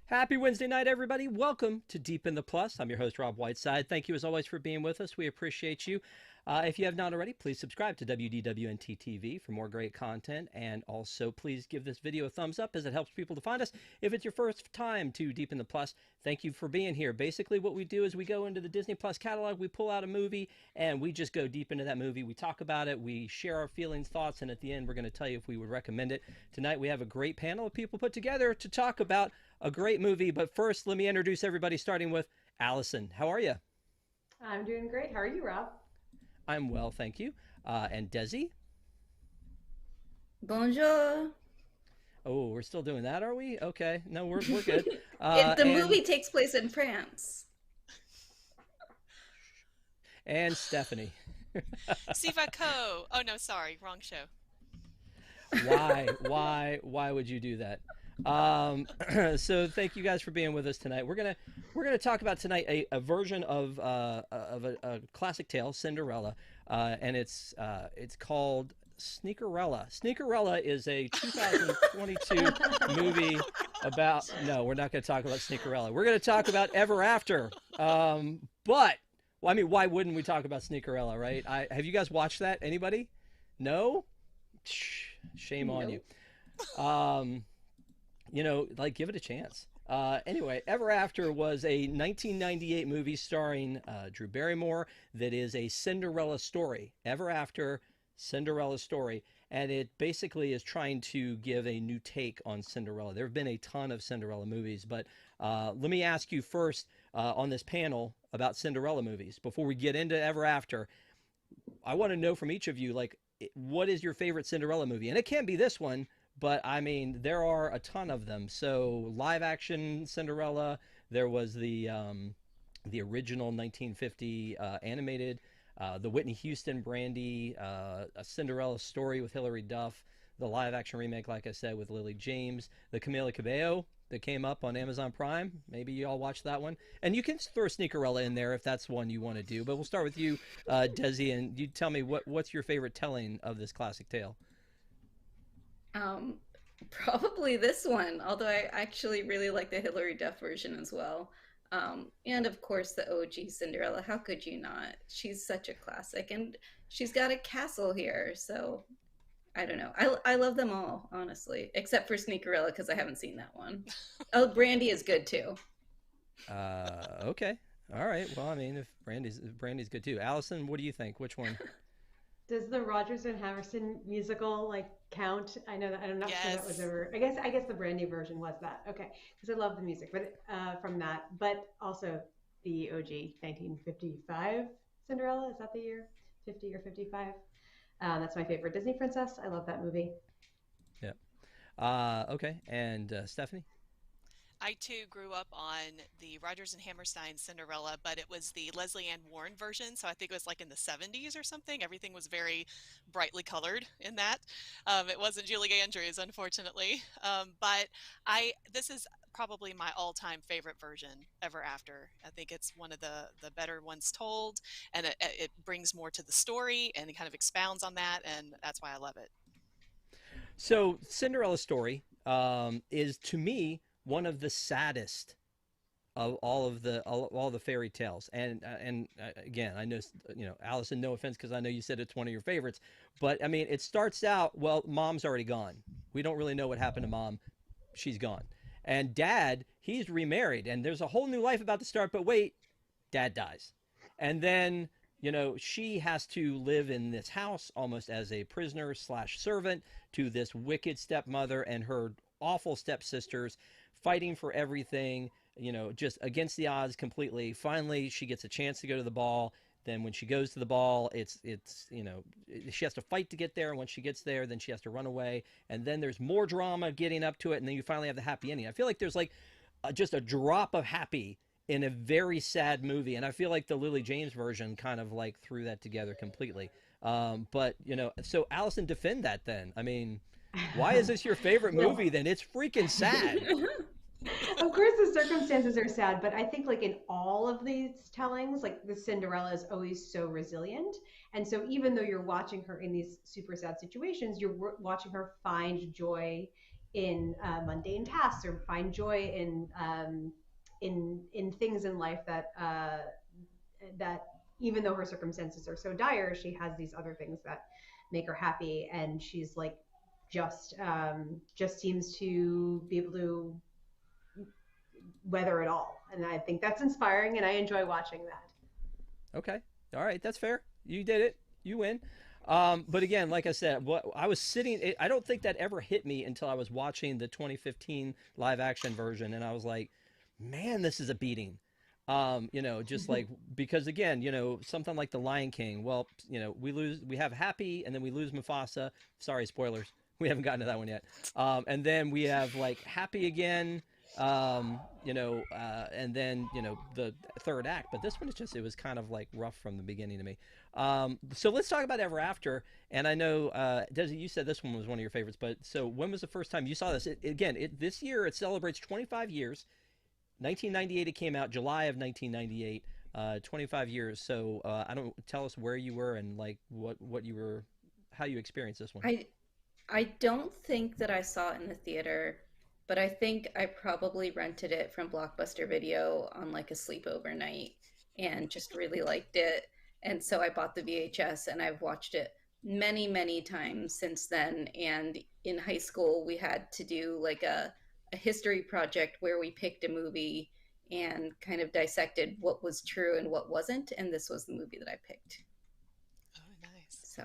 Happy Wednesday night, everybody. Welcome to Deep in the Plus. I'm your host, Rob Whiteside. Thank you, as always, for being with us. We appreciate you. If you have not already, please subscribe to WDWNT TV for more great content. And also, please give this video a thumbs up as it helps people to find us. If it's your first time to Deep in the Plus, thank you for being here. Basically, what we do is we go into the Disney Plus catalog, we pull out a movie, and we just go deep into that movie. We talk about it, we share our feelings, thoughts, and at the end, we're going to tell you if we would recommend it. Tonight, we have a great panel of people put together to talk about a great movie. But first, let me introduce everybody, starting with Allison. How are you? I'm doing great. How are you, Rob? I'm well, thank you. And Desi? Bonjour. Oh, we're still doing that, are we? Okay. No, we're good. The and movie takes place in France. Stephanie. Sivako. Oh no, sorry, wrong show. Why would you do that? So thank you guys for being with us tonight. We're gonna talk about tonight a version of a classic tale, Cinderella, and it's called Sneakerella. Sneakerella is a 2022 movie about. No, we're not going to talk about Sneakerella. We're going to talk about Ever After. But well, I mean, why wouldn't we talk about Sneakerella, right? Have you guys watched that? Anybody? No? Shame on you. Like, give it a chance. Anyway, Ever After was a 1998 movie starring Drew Barrymore that is a Cinderella story. Ever After, Cinderella story. And it basically is trying to give a new take on Cinderella. There have been a ton of Cinderella movies, but let me ask you first on this panel about Cinderella movies. Before we get into Ever After, I want to know from each of you, like, what is your favorite Cinderella movie? And it can't be this one, but I mean, there are a ton of them. So live action Cinderella, there was the original 1950 animated, the Whitney Houston Brandy, a Cinderella story with Hilary Duff, the live action remake, like I said, with Lily James, the Camila Cabello that came up on Amazon Prime. Maybe you all watched that one. And you can throw Sneakerella in there if that's one you want to do. But we'll start with you, Desi, and you tell me what's your favorite telling of this classic tale? Um, Probably this one, although I actually really like the Hilary Duff version as well. And of course, the OG Cinderella. How could you not? She's such a classic, and she's got a castle here. So I don't know. I love them all, honestly, except for Sneakerella because I haven't seen that one. Oh, Brandy is good too. Okay. All right. Well, I mean, if Brandy's good too. Allison, what do you think? Which one? Does the Rodgers and Hammerstein musical like count? I know that I'm not sure that was Yes. ever. I guess the Brandy version was that. Okay, because I love the music, but from that, but also the OG 1955 Cinderella. Is that the year? 50 or 55? That's my favorite Disney princess. I love that movie. Yeah. Okay. And Stephanie? I too grew up on the Rodgers and Hammerstein Cinderella, but it was the Leslie Ann Warren version, so I think it was like in the 70s or something. Everything was very brightly colored in that. It wasn't Julie Andrews, unfortunately. But this is probably my all-time favorite version, Ever After. I think it's one of the better ones told, and it brings more to the story and it kind of expounds on that, and that's why I love it. So Cinderella story is to me one of the saddest of all the fairy tales. And again, I know Allison, no offense, because I know you said it's one of your favorites, but I mean, it starts out well. Mom's already gone. We don't really know what happened to mom. She's gone, and dad, he's remarried, and there's a whole new life about to start. But wait, dad dies, and then she has to live in this house almost as a prisoner slash servant to this wicked stepmother and her awful stepsisters, fighting for everything, just against the odds completely. Finally, she gets a chance to go to the ball. Then when she goes to the ball, she has to fight to get there. And when she gets there, then she has to run away. And then there's more drama getting up to it. And then you finally have the happy ending. I feel like there's like just a drop of happy in a very sad movie. And I feel like the Lily James version kind of like threw that together completely. So Allison, defend that then. I mean, why is this your favorite Well, movie then? It's freaking sad. of course, the circumstances are sad, but I think like in all of these tellings, like the Cinderella is always so resilient, and so even though you're watching her in these super sad situations, you're watching her find joy in mundane tasks or find joy in things in life that even though her circumstances are so dire, she has these other things that make her happy, and she's like just seems to be able to weather it all. And I think that's inspiring, and I enjoy watching that. Okay. All right. That's fair. You did it. You win. But again, like I said, what I was sitting, I don't think that ever hit me until I was watching the 2015 live action version, and I was like, man, this is a beating. Just like because again, something like the Lion King. Well, we have Happy, and then we lose Mufasa. Sorry, spoilers. We haven't gotten to that one yet. And then we have like Happy again. And then the third act. But this one is just it was kind of like rough from the beginning to me. So let's talk about Ever After. And I know, Desi, you said this one was one of your favorites. But so when was the first time you saw this? This year it celebrates 25 years. 1998 it came out, July of 1998. 25 years. So I don't tell us where you were and like what you were, how you experienced this one. I don't think that I saw it in the theater, but I think I probably rented it from Blockbuster Video on like a sleepover night and just really liked it. And so I bought the VHS and I've watched it many, many times since then. And in high school, we had to do like a history project where we picked a movie and kind of dissected what was true and what wasn't. And this was the movie that I picked. Oh, nice. So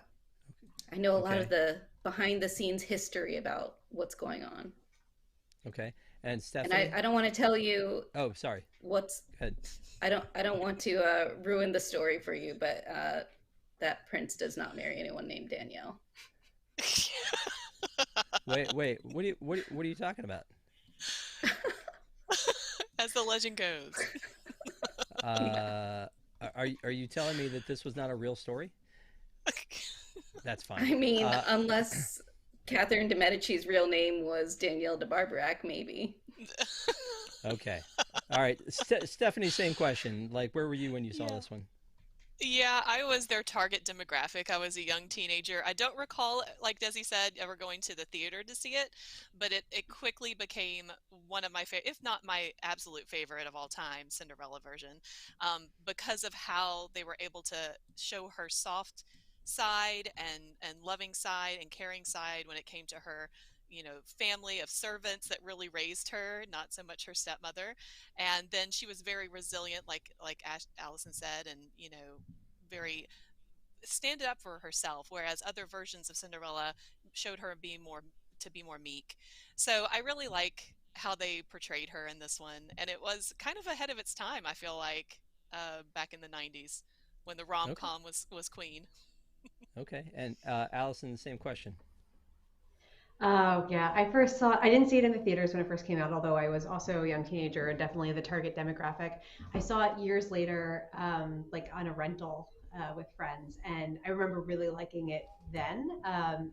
I know a lot Okay. of the behind the scenes history about what's going on. Okay. And And Stephanie? I don't want to tell you Oh, sorry. what's Go ahead. I don't want to ruin the story for you, but that prince does not marry anyone named Danielle. Wait. What are you talking about? As the legend goes. Yeah. Are you telling me that this was not a real story? That's fine. I mean, unless Catherine de Medici's real name was Danielle de Barbarac, maybe. Okay. All right. Stephanie, same question. Like, where were you when you saw Yeah. this one? Yeah, I was their target demographic. I was a young teenager. I don't recall, like Desi said, ever going to the theater to see it, but it quickly became one of my favorite, if not my absolute favorite of all time, Cinderella version, because of how they were able to show her soft side and loving side and caring side when it came to her, family of servants that really raised her, not so much her stepmother. And then she was very resilient, like Allison said, and very stand up for herself, whereas other versions of Cinderella showed her being more meek. So I really like how they portrayed her in this one, and it was kind of ahead of its time. I feel like back in the '90s when the rom Okay. com was queen. Okay. And Allison, the same question. Oh yeah, I didn't see it in the theaters when it first came out, although I was also a young teenager and definitely the target demographic. I saw it years later, like on a rental with friends, and I remember really liking it then,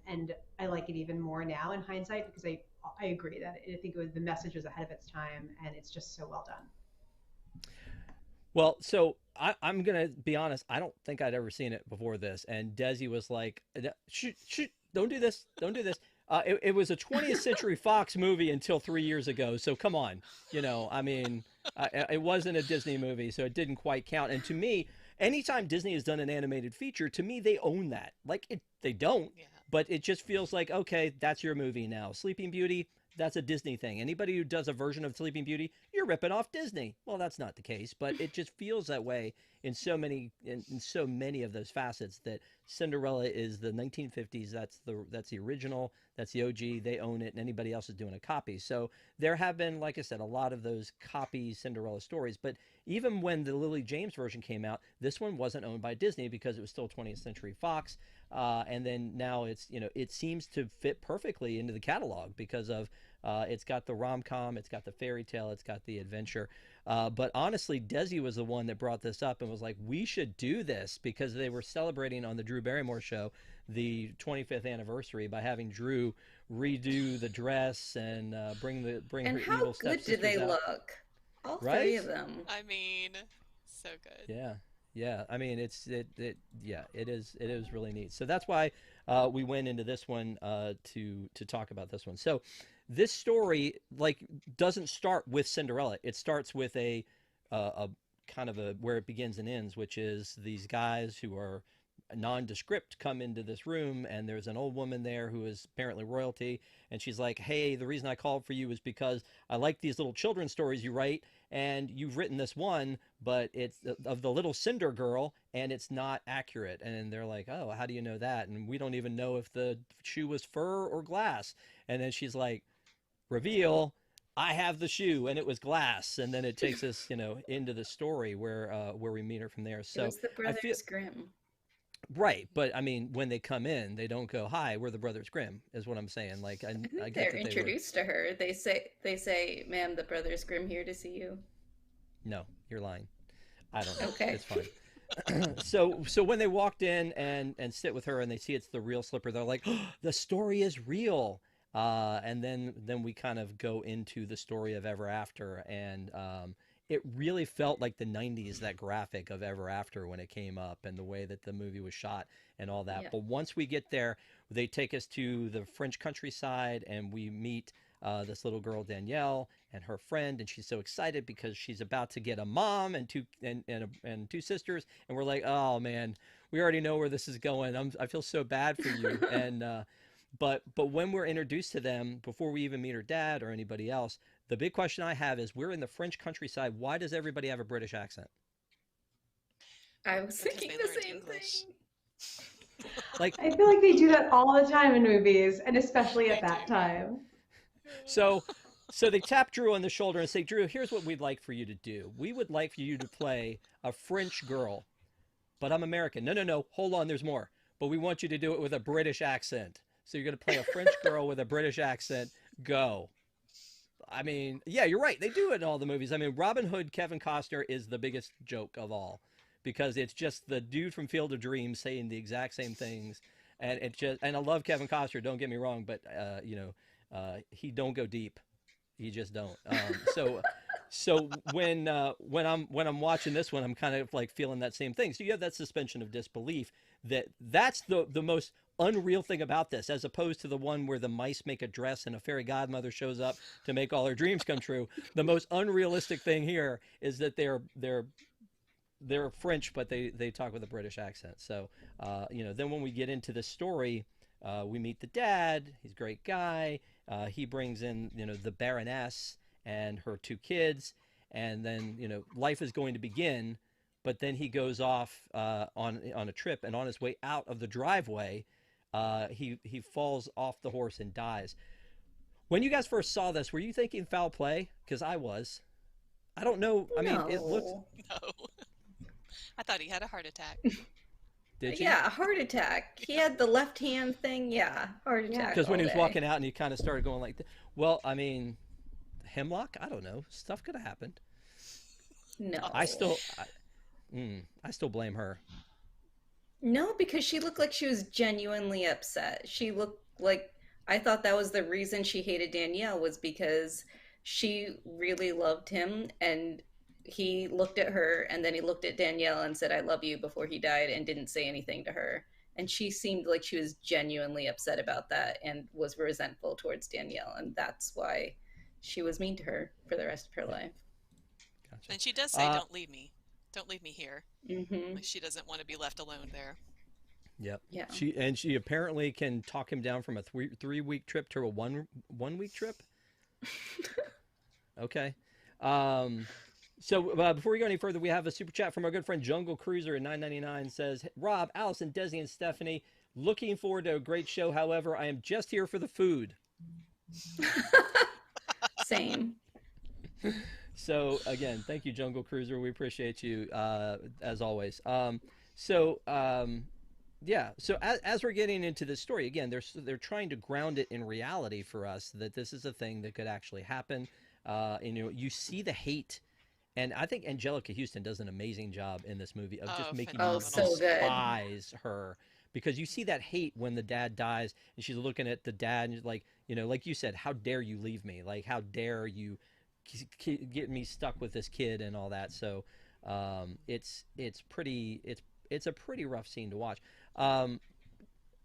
and I like it even more now in hindsight because I agree that I think the message was ahead of its time, and it's just so well done. Well, so I'm gonna be honest. I don't think I'd ever seen it before this, and Desi was like, "Shoot, shoot! Don't do this! Don't do this!" It was a 20th Century Fox movie until 3 years ago. So come on, I mean, it wasn't a Disney movie, so it didn't quite count. And to me, anytime Disney has done an animated feature, to me they own that. Like they don't, Yeah. but it just feels like okay, that's your movie now. Sleeping Beauty, that's a Disney thing. Anybody who does a version of Sleeping Beauty, you're ripping off Disney. Well, that's not the case, but it just feels that way in so many of those facets that Cinderella is the 1950s. That's the original. That's the OG. They own it, and anybody else is doing a copy. So there have been, like I said, a lot of those copy Cinderella stories. But even when the Lily James version came out, this one wasn't owned by Disney because it was still 20th Century Fox. And then now it seems to fit perfectly into the catalog because of it's got the rom com, it's got the fairy tale, it's got the adventure. But honestly, Desi was the one that brought this up and was like, we should do this because they were celebrating on the Drew Barrymore show the 25th anniversary by having Drew redo the dress and bring And her how evil good did they stepsisters out. look? All three Right? of them. I mean, so good. Yeah. Yeah, I mean it is really neat. So that's why we went into this one to talk about this one. So this story like doesn't start with Cinderella. It starts with a kind of a where it begins and ends, which is these guys who are nondescript come into this room, and there's an old woman there who is apparently royalty, and she's like, hey, the reason I called for you is because I like these little children's stories you write, and you've written this one, but it's of the little Cinder girl, and it's not accurate. And they're like, oh, how do you know that? And we don't even know if the shoe was fur or glass. And then she's like, reveal, I have the shoe and it was glass. And then it takes us, into the story where we meet her from there. It So was the I feel Brothers Grimm. right, but I mean, when they come in, they don't go, "Hi, we're the Brothers Grimm," is what I'm saying. Like, I think I get they're that they were. introduced to her. They say, "Ma'am, the Brothers Grimm here to see you." No, you're lying. I don't know. Okay. It's fine. So when they walked in and sit with her and they see it's the real slipper, they're like, oh, the story is real. And then we kind of go into the story of Ever After, and it really felt like the 90s, that graphic of Ever After when it came up and the way that the movie was shot and all that. Yeah. But once we get there, they take us to the French countryside and we meet this little girl Danielle and her friend, and she's so excited because she's about to get a mom and two sisters, and we're like, oh man, we already know where this is going. I feel so bad for you. And but when we're introduced to them, before we even meet her dad or anybody else, the big question I have is, we're in the French countryside. Why does everybody have a British accent? I was Because thinking they the learned same English. thing. Like, I feel like they do that all the time in movies, and especially at They that do. time. so they tap Drew on the shoulder and say, Drew, here's what we'd like for you to do. We would like for you to play a French girl, but I'm American. No, hold on, there's more. But we want you to do it with a British accent. So you're going to play a French girl with a British accent. Go. I mean, yeah, you're right. They do it in all the movies. I mean, Robin Hood, Kevin Costner is the biggest joke of all, because it's just the dude from Field of Dreams saying the exact same things. And and I love Kevin Costner, don't get me wrong, but he don't go deep. He just don't. So when I'm watching this one, I'm kind of like feeling that same thing. So you have that suspension of disbelief. That's the most unreal thing about this, as opposed to the one where the mice make a dress and a fairy godmother shows up to make all her dreams come true. The most unrealistic thing here is that they're French, but they talk with a British accent. So then when we get into the story, we meet the dad. He's a great guy. He brings in the Baroness and her two kids, and then life is going to begin. But then he goes off on a trip, and on his way out of the driveway, he falls off the horse and dies. When you guys first saw this, were you thinking foul play? Because I was. I don't know. I mean, it looked. No. No. I thought he had a heart attack. Did you? Yeah, a heart attack. He had the left hand thing. Yeah, heart Yeah. attack. Because when he all was day. walking out and he kind of started going like, well, I mean, hemlock? I don't know. Stuff could have happened. No. I still blame her. No, because she looked like she was genuinely upset. She looked like, I thought that was the reason she hated Danielle, was because she really loved him, and he looked at her and then he looked at Danielle and said, I love you, before he died, and didn't say anything to her. And she seemed like she was genuinely upset about that and was resentful towards Danielle. And that's why she was mean to her for the rest of her life. Gotcha. And she does say, "Don't leave me. Don't leave me here." Mm-hmm. Like, she doesn't want to be left alone there. Yep. Yeah. She apparently can talk him down from a 3-week trip to a one week trip. Okay. So before we go any further, we have a super chat from our good friend Jungle Cruiser at $9.99. Says, Rob, Allison, Desi, and Stephanie, looking forward to a great show. However, I am just here for the food. Same. So again, thank you, Jungle Cruiser. We appreciate you as always. Yeah. So as we're getting into this story, again, they're trying to ground it in reality for us, that this is a thing that could actually happen. And you see the hate. And I think Angelica Houston does an amazing job in this movie of just making you phenomenal. so good. despise her, because you see that hate when the dad dies and she's looking at the dad and like, like you said, how dare you leave me? Like, how dare you get me stuck with this kid and all that. So it's a pretty rough scene to watch.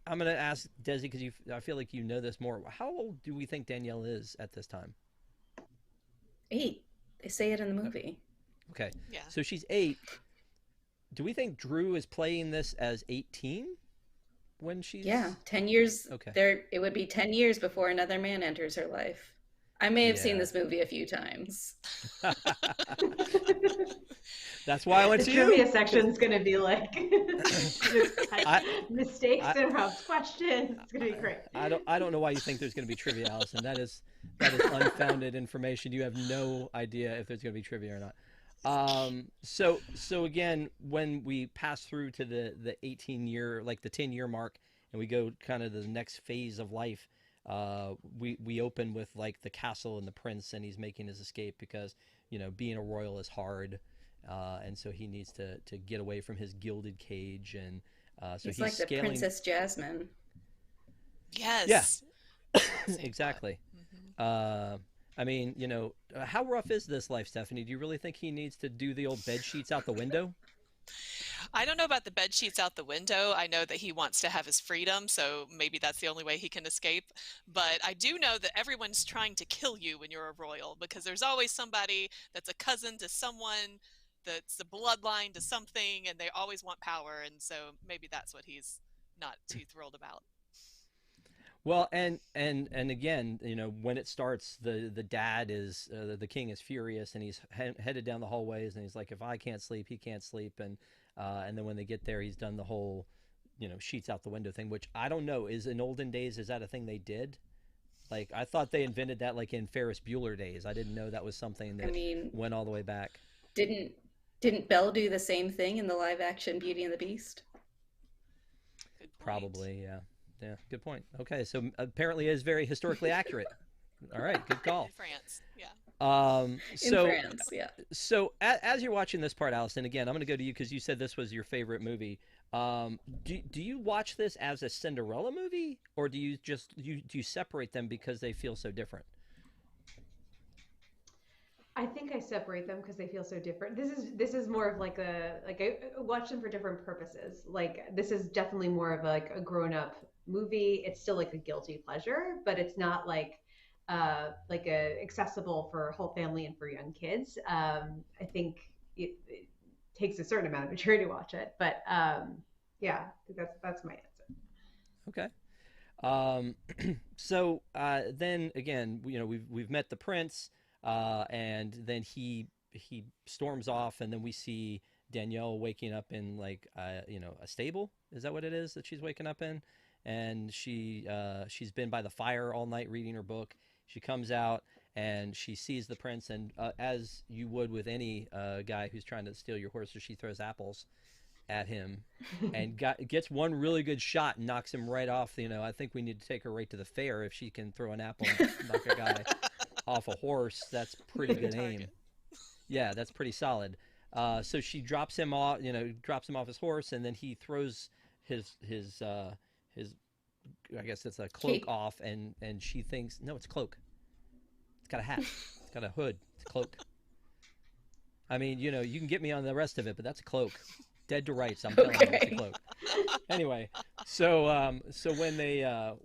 I'm gonna ask Desi because I feel like you know this more. How old do we think Danielle is at this time? 8. They say it in the Uh, movie. Okay, Yeah. so she's 8. Do we think Drew is playing this as 18 when Yeah, she's 10 years okay? there. It would be 10 years before another man enters her life. I may have seen Yeah. this movie a few times. That's why I went The to you trivia because section's gonna be like just I, mistakes I and Rob's questions. It's gonna be great. I don't know why you think there's going to be trivia, Allison. That is unfounded information. You have no idea if there's going to be trivia or not. So again, when we pass through to the 18-year, like the 10-year mark, and we go kind of the next phase of life, we open with like the castle and the prince, and he's making his escape because being a royal is hard, and so he needs to get away from his gilded cage, and so He's he's like the scaling. Princess Jasmine. Yeah, Yes. Same thought. exactly. Hmm. Uh, I mean, how rough is this life, Stephanie? Do you really think he needs to do the old bed sheets out the window? I don't know about the bed sheets out the window. I know that he wants to have his freedom, so maybe that's the only way he can escape. But I do know that everyone's trying to kill you when you're a royal because there's always somebody that's a cousin to someone that's a bloodline to something, and they always want power. And so maybe that's what he's not too thrilled about. Well, and again, when it starts, the dad is the king is furious, and he's headed down the hallways, and he's like, if I can't sleep, he can't sleep, and then when they get there, he's done the whole, sheets out the window thing, which I don't know is in olden days, is that a thing they did? Like I thought they invented that like in Ferris Bueller days. I didn't know that was something I that mean, went all the way back. didn't didn't Belle do the same thing in the live action Beauty and the Beast? Good point. Probably, yeah. Yeah, good point. Okay, so apparently it is very historically accurate. All right, good call. In France, yeah. In So France, yeah. as you're watching this part, Allison, again, I'm going to go to you because you said this was your favorite movie. Do you watch this as a Cinderella movie, or do you do you separate them because they feel so different? I think I separate them because they feel so different. This is more of like I watch them for different purposes. Like this is definitely more of like a grown up movie. It's still like a guilty pleasure, but it's not like a accessible for whole family and for young kids. I think it takes a certain amount of maturity to watch it, but yeah, I think that's my answer. Okay. Um, so then again, we've met the prince, and then he storms off, and then we see Danielle waking up in like a stable. Is that what it is that she's waking up in? And she's been by the fire all night reading her book. She comes out and she sees the prince, and as you would with any guy who's trying to steal your horse, so she throws apples at him and gets one really good shot and knocks him right off. I think we need to take her right to the fair if she can throw an apple and knock a guy off a horse. That's pretty Moving good aim. target. Yeah, that's pretty solid. So she drops him off, drops him off his horse, and then he throws his I guess it's a cloak Cape. off, and she thinks no, it's a cloak. It's got a hat. It's got a hood. It's a cloak. I mean, you can get me on the rest of it, but that's a cloak. Dead to rights. I'm telling you, it's a Okay. cloak. Anyway, so when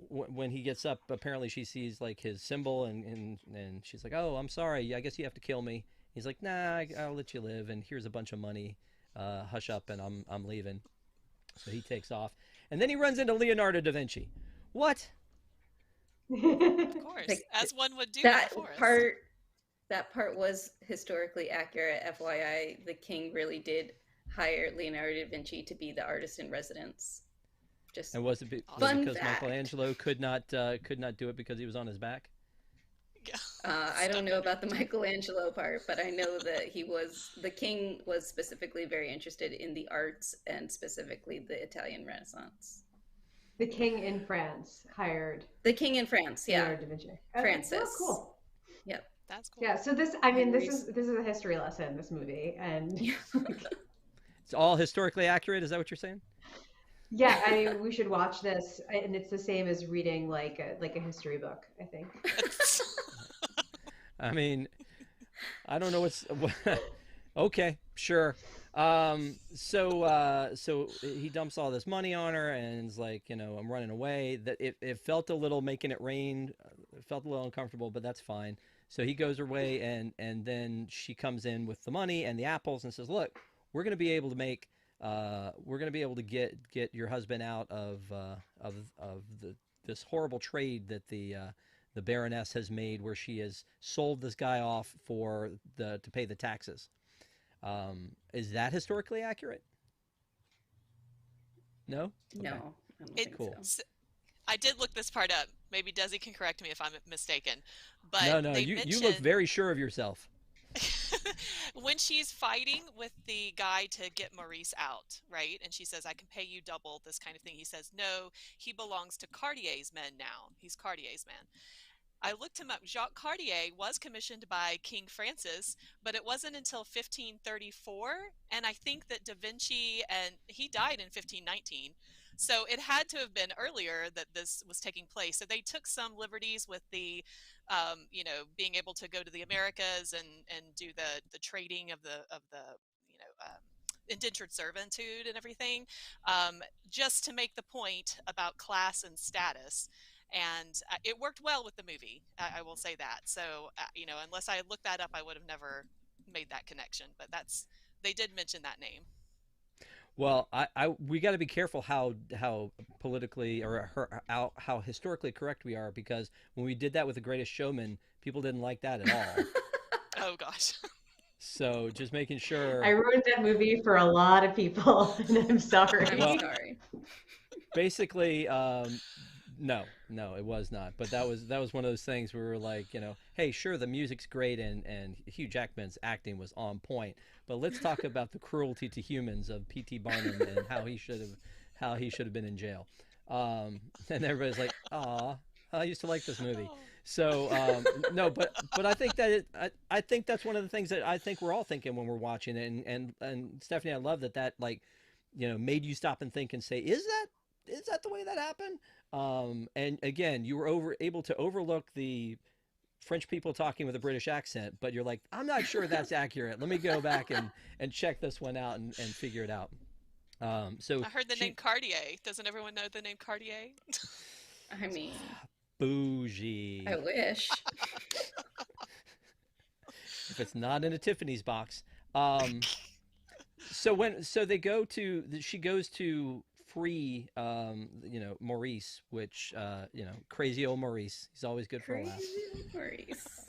when he gets up, apparently she sees like his symbol, and she's like, "Oh, I'm sorry. I guess you have to kill me." He's like, "Nah, I'll let you live, and here's a bunch of money. Hush up, and I'm leaving." So he takes off, and then he runs into Leonardo da Vinci. What? Of course, Like as one would do in that the forest. part that part was historically accurate. FYI, the king really did hire Leonardo da Vinci to be the artist in residence. Just And was it Awesome. fun because fact. Michelangelo could not do it because he was on his back? Yeah. I don't Stuck know under. about the Michelangelo part, but I know that the king was specifically very interested in the arts and specifically the Italian Renaissance. The king in France hired The king in France, yeah, Leonardo da Vinci. Okay, oh, Francis. cool. Yep. That's cool. Yeah, so I mean, Henry's. this is a history lesson, this movie, and Yeah. It's all historically accurate. Is that what you're saying? yeah, I mean, we should watch this, and it's the same as reading like a history book, I think. I mean, I don't know Okay, sure. So he dumps all this money on her and is like, I'm running away. That it felt a little making it rain. It felt a little uncomfortable, but that's fine. So he goes her way, and then she comes in with the money and the apples and says, "Look, we're gonna be able to make, we're gonna be able to get your husband out of the this horrible trade that the Baroness has made, where she has sold this guy off for the to pay the taxes." Is that historically accurate? No? No, Okay, I don't It think cool. so. I did look this part up. Maybe Desi can correct me if I'm mistaken, but No, no, they you look mention very sure of yourself. when she's fighting with the guy to get Maurice out, right? And she says, I can pay you double, this kind of thing. He says, no, he belongs to Cartier's men now. He's Cartier's man. I looked him up. Jacques Cartier was commissioned by King Francis, but it wasn't until 1534. And I think that Da Vinci, and he died in 1519. So it had to have been earlier that this was taking place. So they took some liberties with the, being able to go to the Americas and do the trading of the, indentured servitude and everything, just to make the point about class and status. And it worked well with the movie. I will say that. So, unless I had looked that up, I would have never made that connection. But they did mention that name. Well, we got to be careful how politically or how historically correct we are, because when we did that with The Greatest Showman, people didn't like that at all. Oh gosh. So just making I sure. ruined that movie for a lot of people, and I'm I'm Well, sorry. sorry. basically, no, no, it was not. But that was one of those things where we were like, hey, sure, the music's great and Hugh Jackman's acting was on point, but let's talk about the cruelty to humans of P.T. Barnum and how he should have been in jail. And everybody's like, "Aw, I used to like this movie." Oh. So no, but I think that I think that's one of the things that I think we're all thinking when we're watching it. And Stephanie, I love that like made you stop and think and say, is that the way that happened? And again, you were able to overlook the French people talking with a British accent, but you're like, I'm not sure that's accurate. Let me go back and check this one out and figure it out. So I heard the name she Cartier. Doesn't everyone know the name Cartier? I mean, I bougie. wish. If it's not in a Tiffany's box. Um, so they go to she goes to free Maurice, which crazy old Maurice, he's always good for a laugh. Crazy Maurice.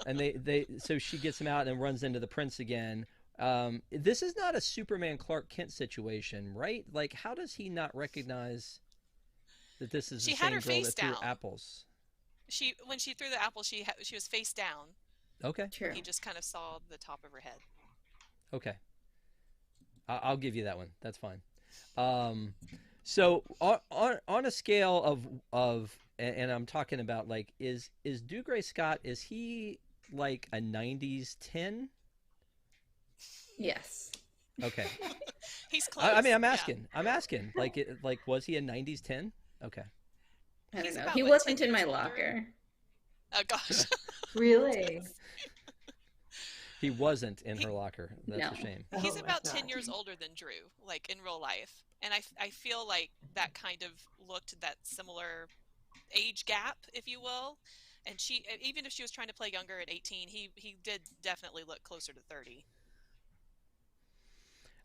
And they so she gets him out and runs into the prince again. This is not a Superman Clark Kent situation, right? Like, how does he not recognize that this is the She had same her girl face that threw down. apples? When she threw the apple, she was face down. Okay, True. He just kind of saw the top of her head. okay, I'll give you that one. That's fine. Um, so on a scale and I'm talking about, like, is Dougray Scott, is he like a '90s 10? Yes. Okay. He's I mean, close. Yeah. I'm asking, like, was he a '90s 10? Okay. I don't He's know. about He what, 10 wasn't in my years older? locker. Oh gosh. Really? He wasn't in He her locker. That's No. a shame. he's Oh my about 10 God. years older than Drew, like in real life. And I feel like that kind of looked that similar age gap, if you will. And she, even if she was trying to play younger at 18, he did definitely look closer to 30.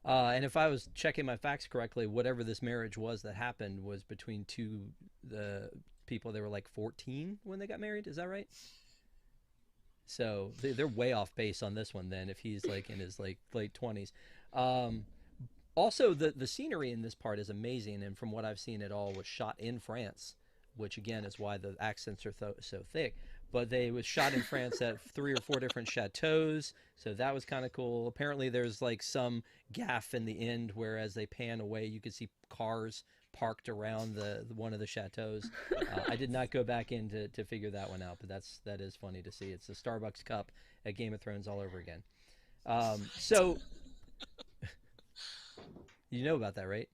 And if I was checking my facts correctly, whatever this marriage was that happened was between the people. They were like 14 when they got married. Is that right? So they're way off base on this one then, if he's like in his like late 20s. Um, Also, the scenery in this part is amazing, and from what I've seen, it all was shot in France, which again is why the accents are so thick. But they was shot in France at 3 or 4 different chateaus, so that was kind of cool. Apparently, there's like some gaff in the end where, as they pan away, you could see cars parked around the one of the chateaus. I did not go back in to figure that one out, but that is funny to see. It's the Starbucks cup at Game of Thrones all over again. So you know about that, right?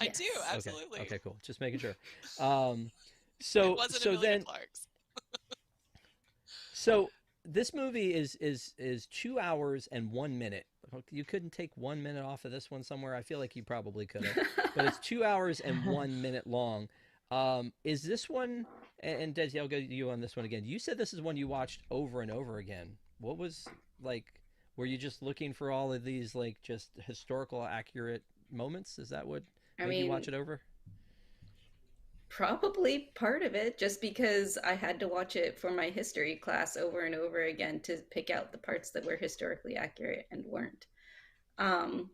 I do, Yes. absolutely. Okay, cool. Just making sure. Um, It so wasn't so Amelia then Clark's. so this movie is 2 hours and 1 minute. You couldn't take 1 minute off of this one somewhere. I feel like you probably could have, but it's 2 hours and 1 minute long. Is this one? And Desi, I'll go to you on this one again. You said this is one you watched over and over again. What was like? Were you just looking for all of these like just historical accurate moments? Is that what I made you watch mean, it over? probably part of it, just because I had to watch it for my history class over and over again to pick out the parts that were historically accurate and weren't. Um,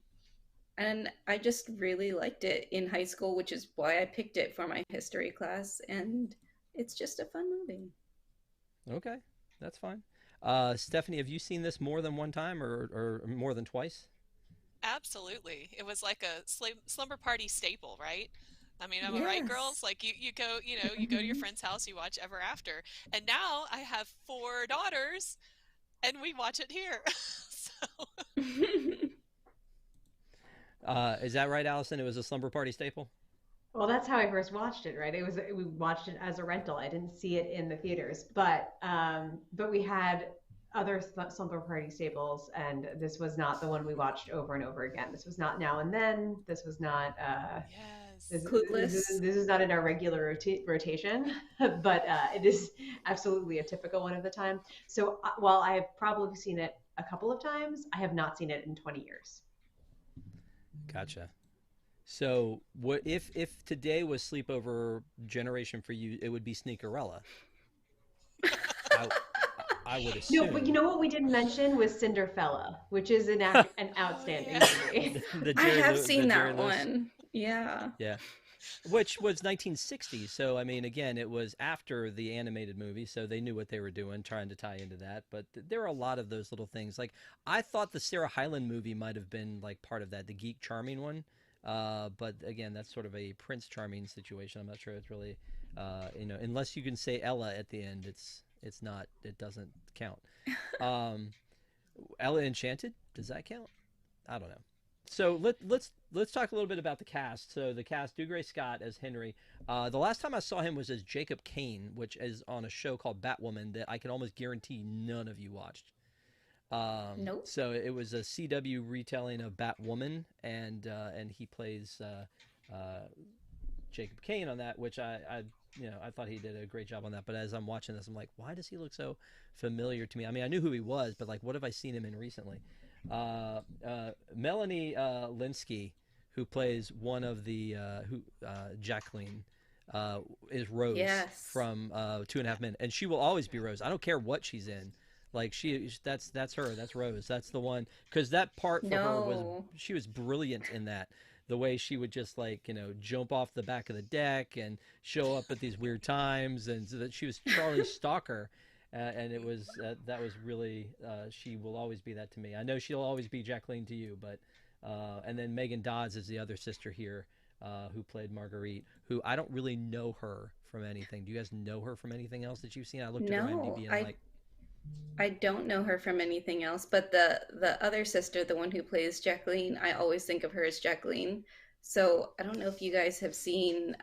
and I just really liked it in high school, which is why I picked it for my history class. And it's just a fun movie. Okay, that's fine. Stephanie, have you seen this more than one time or more than twice? Absolutely. It was like a slumber party staple, right? I mean, am I right, girls? Yes. Like you go, you go to your friend's house, you watch Ever After. And now I have four daughters and we watch it here. So Is that right, Allison? It was a slumber party staple. Well, that's how I first watched it, right? We watched it as a rental. I didn't see it in the theaters, but we had other slumber party staples, and this was not the one we watched over and over again. This was not Now and Then. This was not yes. Clueless. this is not in our regular rotation, but it is absolutely a typical one of the time. So while I have probably seen it a couple of times, I have not seen it in 20 years. Gotcha. So, what if today was sleepover generation for you? It would be Sneakerella. I, I would No, but you assume know what we didn't mention was Cinderfella, which is an Oh outstanding yeah. movie. the I have The seen Jerry that Lewis. one. Yeah. Yeah, which was 1960. So I mean, again, it was after the animated movie, so they knew what they were doing, trying to tie into that. But there are a lot of those little things. Like I thought the Sarah Hyland movie might have been like part of that, the Geek Charming one. But again, that's sort of a Prince Charming situation. I'm not sure it's really, unless you can say Ella at the end, it's not. It doesn't count. Um, Ella Enchanted, does that count? I don't know. So let's talk a little bit about the cast. So the cast: Dougray Scott as Henry. The last time I saw him was as Jacob Kane, which is on a show called Batwoman that I can almost guarantee none of you watched. Nope. So it was a CW retelling of Batwoman, and he plays Jacob Kane on that, which I thought he did a great job on that. But as I'm watching this, I'm like, why does he look so familiar to me? I mean, I knew who he was, but like, what have I seen him in recently? Melanie Linsky, who plays one of the Jacqueline, is Rose Yes. from Two and a Half Men, and she will always be Rose. I don't care what she's in. Like that's her. That's Rose. That's the one. Because that part for her was No. she was brilliant in that. The way she would just like jump off the back of the deck and show up at these weird times, and so that she was Charlie Stalker, and it was that was really she will always be that to me. I know she'll always be Jacqueline to you, but and then Megan Dodds is the other sister here, who played Marguerite, who I don't really know her from anything. Do you guys know her from anything else that you've seen? I looked at her No. IMDb and I'm like, I don't know her from anything else, but the other sister, the one who plays Jacqueline, I always think of her as Jacqueline. So I don't know if you guys have seen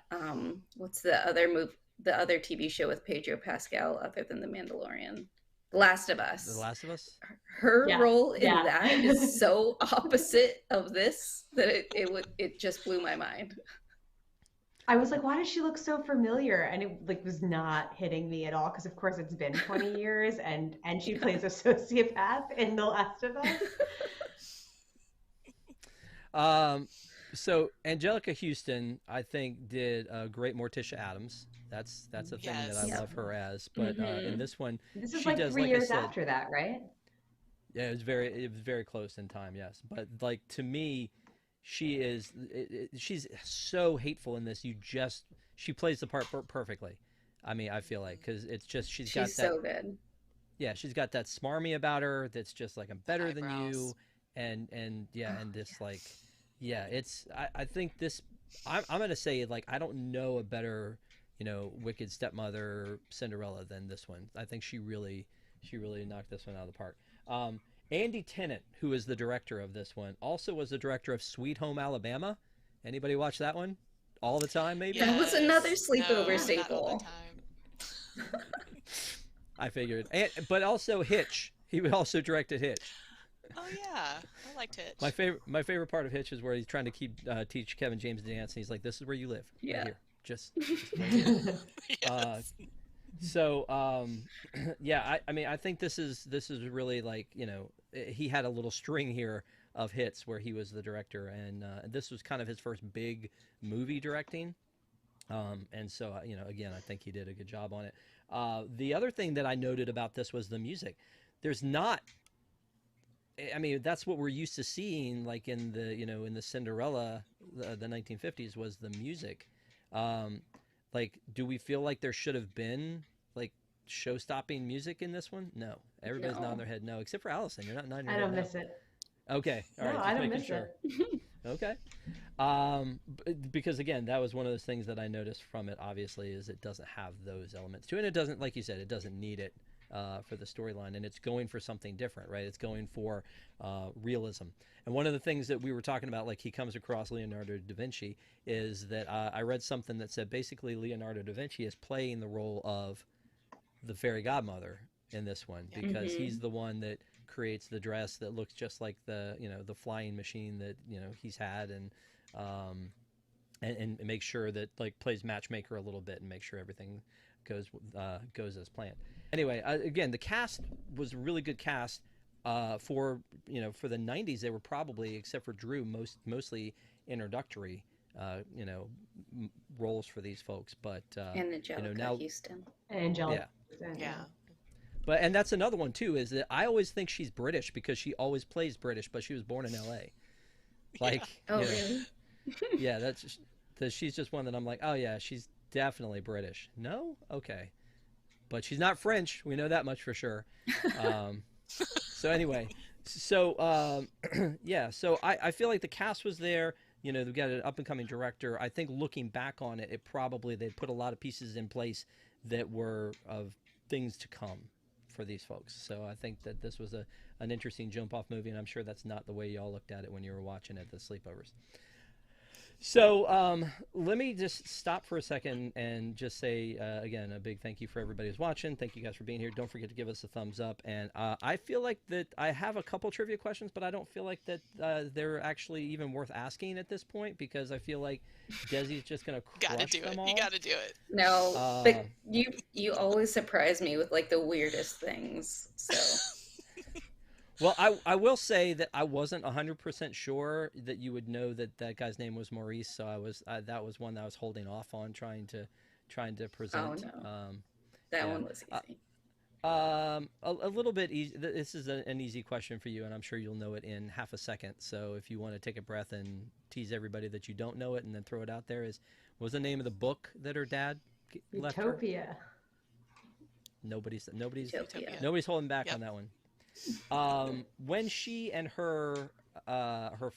what's the other TV show with Pedro Pascal other than The Mandalorian, The Last of The Us. Last of Us. Her Yeah, role in yeah. that is so opposite of this that it just blew my mind. I was like, why does she look so familiar? And it like was not hitting me at all because of course it's been 20 years and she plays a sociopath in The Last of Us. Um, so Angelica Houston, I think, did a great Morticia Adams. That's a thing that I Yes. Yep. love her as. But in Hmm. this one, This is she like does, three like I years said, after that, right? yeah, it was very close in time, yes. But like to me, she's so hateful in this. She plays the part perfectly. I mean, I feel like because it's just she's got She's that so good. yeah, she's got that smarmy about her that's just like I'm better than Eyebrows. you, and yeah, Oh, and this like yes. yeah, I think this I'm gonna say like I don't know a better wicked stepmother Cinderella than this one. I think she really knocked this one out of the park. Andy Tennant, who is the director of this one, also was the director of Sweet Home Alabama. Anybody watch that one? All the time, maybe. That was another Yes. sleepover No, Yeah. not all the staple. time. I figured. But also Hitch. He also directed Hitch. Oh yeah, I liked Hitch. My favorite part of Hitch is where he's trying to teach Kevin James to dance, and he's like, "This is where you live, right here, just right here." Yes. So yeah, I mean, I think this is really like, he had a little string here of hits where he was the director, and this was kind of his first big movie directing. And so, again, I think he did a good job on it. The other thing that I noted about this was the music. There's not, I mean, that's what we're used to seeing, like in the Cinderella, the 1950s, was the music. Like, do we feel like there should have been like show-stopping music in this one? No, everybody's nodding their head no, except for Allison. You're not nodding your I head don't no. miss it. Okay, all right, No, just I don't making miss sure. it. Okay. Because again, that was one of those things that I noticed from it, obviously, is it doesn't have those elements to it. And it doesn't, like you said, it doesn't need it for the storyline, and it's going for something different, right? It's going for realism. And one of the things that we were talking about, like he comes across Leonardo da Vinci, is that I read something that said basically Leonardo da Vinci is playing the role of the fairy godmother in this one, because he's the one that creates the dress that looks just like the the flying machine that he's had, and make sure that, like, plays matchmaker a little bit and make sure everything goes as planned. Anyway, again, the cast was a really good cast. For for the 90s, they were probably, except for Drew, mostly introductory roles for these folks. But And Angelica now, Houston. Angelica. Yeah. but and that's another one too, is that I always think she's British because she always plays British, but she was born in L.A. Like, Oh, really? yeah, she's just one that I'm like, oh yeah, she's definitely British. No, okay, but she's not French. We know that much for sure. So anyway, yeah, so I feel like the cast was there. They've got an up and coming director. I think looking back on it, they'd put a lot of pieces in place that were of things to come for these folks. So I think that this was an interesting jump off movie, and I'm sure that's not the way y'all looked at it when you were watching at the sleepovers. So let me just stop for a second and just say, again, a big thank you for everybody who's watching. Thank you guys for being here. Don't forget to give us a thumbs up. And I feel like that I have a couple trivia questions, but I don't feel like that they're actually even worth asking at this point, because I feel like Desi's just going to crush them all. You gotta do it. No, but you always surprise me with like the weirdest things. So Well, I will say that I wasn't 100% sure that you would know that guy's name was Maurice, so that was one that I was holding off on trying to present. Oh no, that one was easy. A little bit easy. This is an easy question for you, and I'm sure you'll know it in half a second. So if you want to take a breath and tease everybody that you don't know it, and then throw it out there, what was the name of the book that her dad left her? Utopia. Nobody's Utopia. Nobody's holding back on that one. When she and her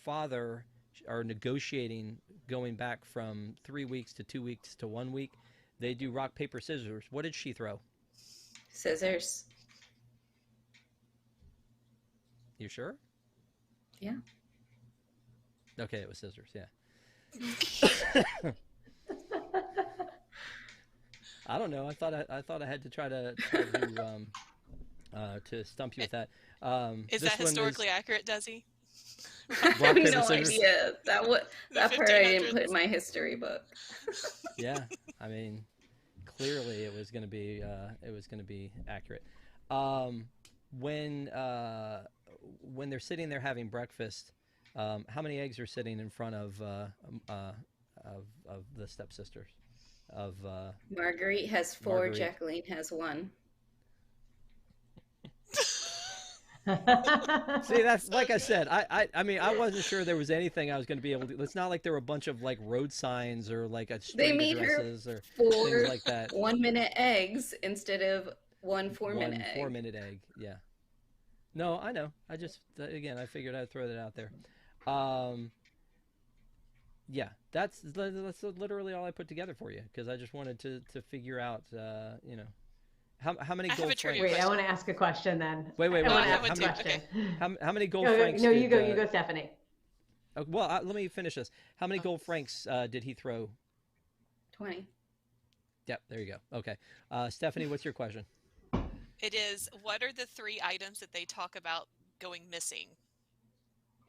father are negotiating going back from 3 weeks to 2 weeks to 1 week, they do rock, paper, scissors. What did she throw? Scissors. You sure? Yeah. Okay, it was scissors. Yeah. I don't know. I thought I had to try to stump you with that. Is that historically accurate, Desi? Rock, I have paper, no scissors? idea. That part I didn't put in my history book. Yeah, I mean, clearly it was going to be accurate. When they're sitting there having breakfast, how many eggs are sitting in front of the stepsisters? Marguerite has 4. Marguerite. Jacqueline has 1. See, that's like I said. I mean, I wasn't sure there was anything I was going to be able to. It's not like there were a bunch of like road signs or like a They street made her addresses or 4 things like that. 1-minute eggs insteed of 1 4-minute egg. 4-minute egg. Yeah. No, I know. I just again, I figured I'd throw that out there. Yeah, that's literally all I put together for you, because I just wanted to figure out, how many gold francs. Wait, I want to ask a question then. Wait. I want to ask a question. How many gold No, francs? you go, Stephanie. Well, let me finish this. How many gold francs did he throw? 20. Yep, there you go. Okay, Stephanie, what's your question? It is, what are the three items that they talk about going missing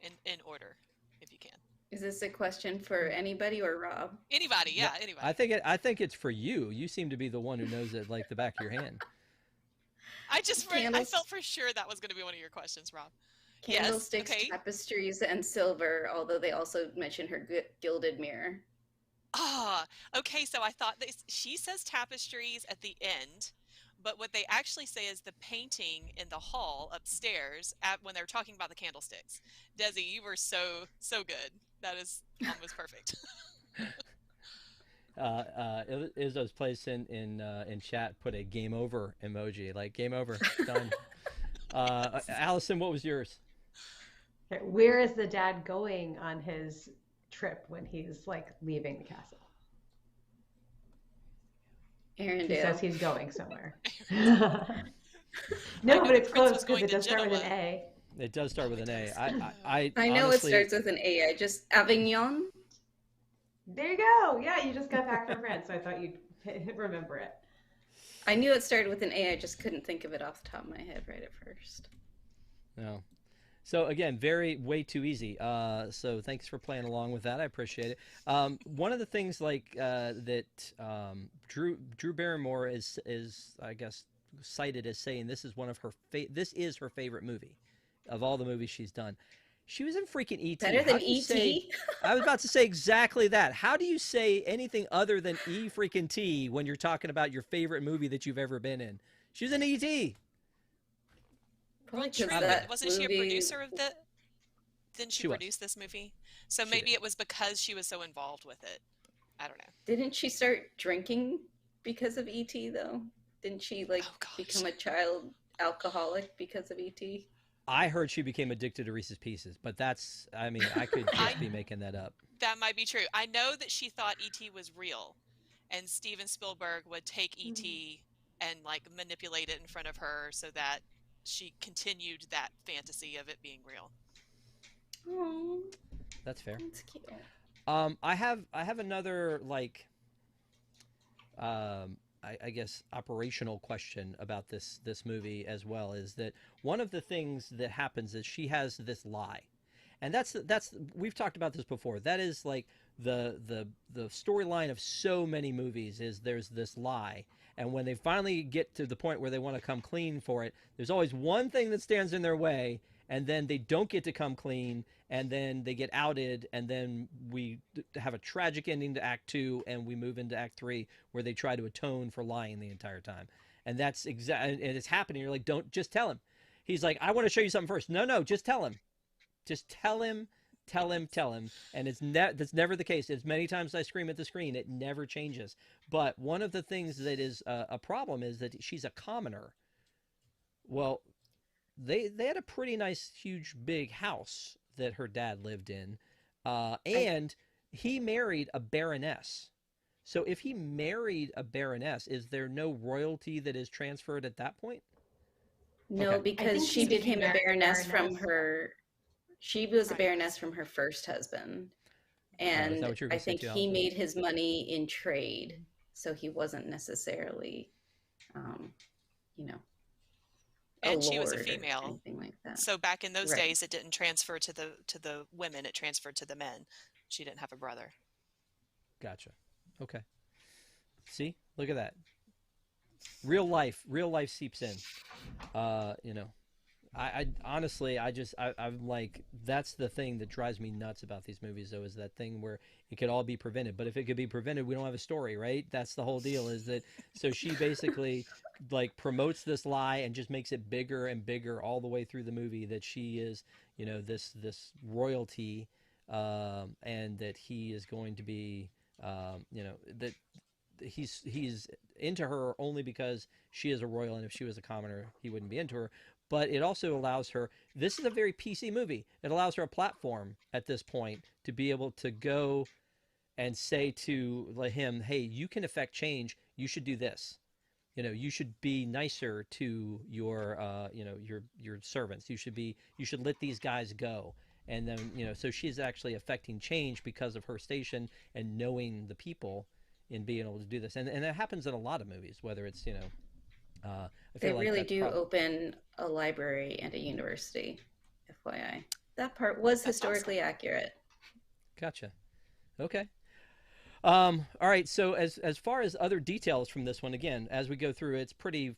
in order, if you can? Is this a question for anybody or Rob? Anybody, No, yeah, anybody. I think it's for you. You seem to be the one who knows it like the back of your hand. I felt Candles, for sure that was going to be one of your questions, Rob. Yes, candlesticks, okay. tapestries, and silver, although they also mention her gilded mirror. Ah, okay. So I thought that she says tapestries at the end, but what they actually say is the painting in the hall upstairs when they're talking about the candlesticks. Desi, you were so good. That is almost perfect. Izzo's place in chat put a game over emoji, like game over, done. Allison, what was yours? Okay, where is the dad going on his trip when he's like leaving the castle? He says Arendelle. he's going somewhere. I No, knew but the it's prince close was because going it to does start with an Genoa. A. It does start Oh, with it an A. does. I I know honestly, it starts with an A. I just Avignon. There you go. Yeah, you just got back from France, so I thought you'd remember it. I knew it started with an A. I just couldn't think of it off the top of my head right at first. no. So again, way too easy. So thanks for playing along with that. I appreciate it. One of the things like that Drew Barrymore is I guess cited as saying this is one of her this is her favorite movie of all the movies she's done. She was in freaking E.T. Better How than do you say? E.T.? I was about to say exactly that. How do you say anything other than E freaking T when you're talking about your favorite movie that you've ever been in? She's in E.T. Well, Probably because true, but that wasn't she a movie. producer of the? Didn't she She was. produce this movie? So She did. maybe it was because she was so involved with it. I don't know. Didn't she start drinking because of E.T. though? Didn't she like Oh gosh. become a child alcoholic because of E.T.? I heard she became addicted to Reese's Pieces, but that's, I mean, I could just be making that up. That might be true. I know that she thought E.T. was real, and Steven Spielberg would take E.T. and like manipulate it in front of her so that she continued that fantasy of it being real. Oh, That's fair. that's cute. I have another like, I guess operational question about this movie as well is that one of the things that happens is she has this lie, and that's we've talked about this before. That is like the storyline of so many movies is there's this lie, and when they finally get to the point where they want to come clean for it, there's always one thing that stands in their way, and then they don't get to come clean, and then they get outed, and then we have a tragic ending to Act 2, and we move into Act 3 where they try to atone for lying the entire time. And that's exactly, and it's happening. You're like, don't, just tell him. He's like, I want to show you something first. No, just tell him. Just tell him, tell him. And that's never the case. As many times as I scream at the screen, it never changes. But one of the things that is a problem is that she's a commoner. Well, they had a pretty nice, huge, big house that her dad lived in, and he married a baroness. So if he married a baroness, is there no royalty that is transferred at that point? No, Okay. because she became a baroness from her. She was a Right. baroness from her first husband, Oh, is that and what you were I going to say think too, he Allison? made his money in trade, so he wasn't necessarily, you know, a And she was a lord or female. anything like that. So back in those Right. days it didn't transfer to the women, it transferred to the men. She didn't have a brother. Gotcha. Okay. See, look at that. Real life seeps in. You know, I honestly, I'm like, that's the thing that drives me nuts about these movies, though, is that thing where it could all be prevented. But if it could be prevented, we don't have a story, right? That's the whole deal. Is that so? She basically like promotes this lie and just makes it bigger and bigger all the way through the movie that she is, you know, this royalty, and that he is going to be, you know, that he's into her only because she is a royal, and if she was a commoner, he wouldn't be into her. But it also allows her, this is a very PC movie. It allows her a platform at this point to be able to go and say to him, hey, you can affect change. You should do this. You know, you should be nicer to your, you know, your servants. You should let these guys go. And then, you know, so she's actually affecting change because of her station and knowing the people in being able to do this. And that happens in a lot of movies, whether it's, you know, I They feel like really that's do probably open a library and a university, FYI. That part was That's awesome. historically accurate. gotcha. Okay. All right. So as far as other details from this one, again, as we go through, it's pretty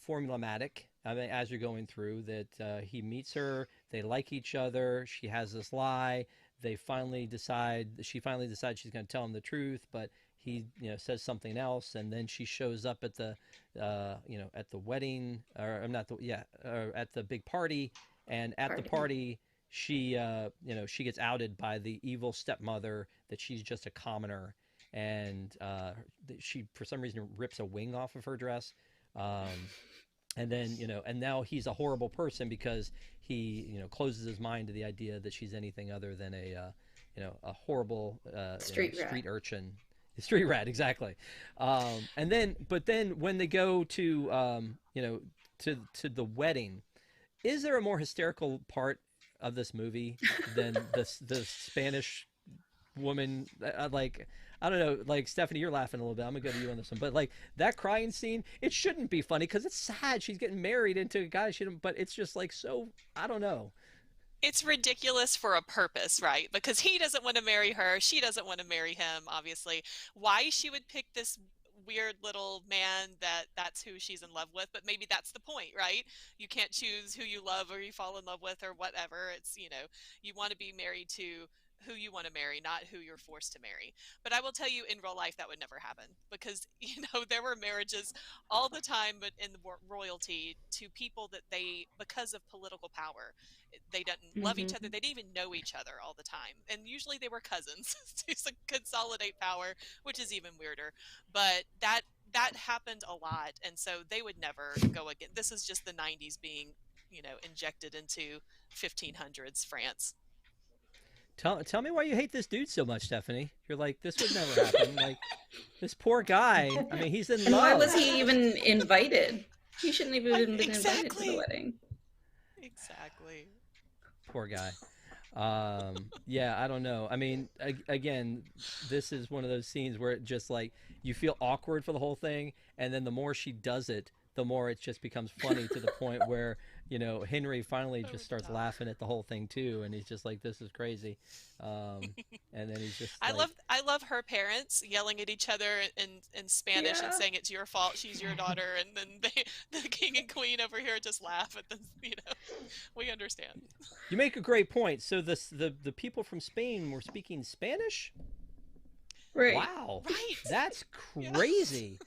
formulaic. I mean, as you're going through that, he meets her, they like each other. She has this lie. They finally decide. She finally decides she's going to tell him the truth, but he, says something else, and then she shows up at the, at the wedding, or not the, yeah, or at the big party, and at the Party. party, she, she gets outed by the evil stepmother that she's just a commoner, and she for some reason rips a wing off of her dress, um, and then and now he's a horrible person because he closes his mind to the idea that she's anything other than a horrible Street rat. street urchin, street rat, exactly. And then but then when they go to to the wedding, is there a more hysterical part of this movie than the Spanish woman, like, I don't know, like, Stephanie, you're laughing a little bit. I'm gonna go to you on this one, but like that crying scene, it shouldn't be funny because it's sad. She's getting married into a guy she didn't, but it's just like, so I don't know. It's ridiculous for a purpose, right? Because he doesn't want to marry her. She doesn't want to marry him, obviously. Why she would pick this weird little man that's who she's in love with, but maybe that's the point, right? You can't choose who you love or you fall in love with or whatever. It's, you want to be married to who you want to marry, not who you're forced to marry. But I will tell you, in real life, that would never happen because, there were marriages all the time, but in the royalty, to people that they, because of political power, they didn't love each other. Hmm. They didn't even know each other all the time. And usually they were cousins to consolidate power, which is even weirder. But that happened a lot. And so they would never go again. This is just the 90s being, injected into 1500s France. Tell me why you hate this dude so much, Stephanie. You're like, this would never happen. Like, this poor guy. I mean, he's in And why love. was he even invited? He shouldn't have even been invited to the Exactly. wedding. Exactly. Poor guy. Yeah, I don't know. I mean, again, this is one of those scenes where it just, like, you feel awkward for the whole thing, and then the more she does it, the more it just becomes funny to the point where Henry finally Over just the starts top. laughing at the whole thing too, and he's just like, "This is crazy," and then he's just I like, love I love her parents yelling at each other in Spanish and Yeah. saying it's your fault, she's your daughter, and then the king and queen over here just laugh at them. We understand. "You make a great point." So the people from Spain were speaking Spanish. Right. Wow, Right. that's Yeah. crazy.